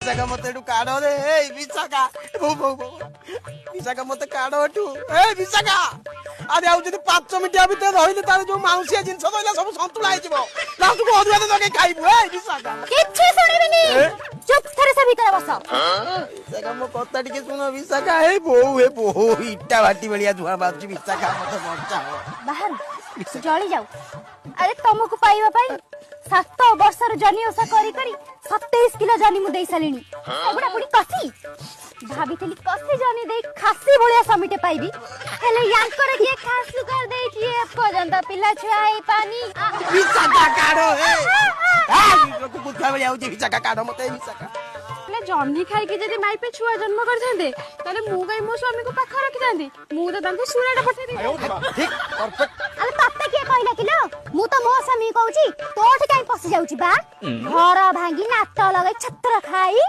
विशाखा मत काढ़ रे विशाखा विशाखा मत काढ़ विशाखा अरे आउ 5 मिनिट भितर रही तार जो माउसिया जिनस रहा सब संतुला लास्ट को अधुआ लगे खाइबू विशाखा किछि सुनिबिनी चुप थरे से भीतर बस विशाखा मो कथा टिके सुनो विशाखा हे बो इटा भाटी बलिया धुआ बाजू विशाखा मत बचाओ बाहर जली जाऊ अरे तुमको पाइबा पाई 7 वर्षर जनी ओसा करी करी 27 किलो जनी मु देई सालिनी एबडा पुडी कसी भाबितली कसी जनी देई खासी भलिया समिटे पाइबी हेले यांकर के खास कर देई छिए पर्यंत पिला छुआई पानी विशाखा काढो हे आ कुकुर बलिया होची विशाखा काढो मते विशाखा जन्नी खाई के जदी माई पे छुआ जन्म कर थांदे ताले मु गई मो स्वामी को पाखा रखि थांदी मु तो तांको सुराडा पठे दे ठीक परफेक्ट अरे तत्ते के कहला किलो मु तो मो स्वामी कहूची तोठ काई पसी जाउची बा घर भांगी नाट लगे छत्र खाई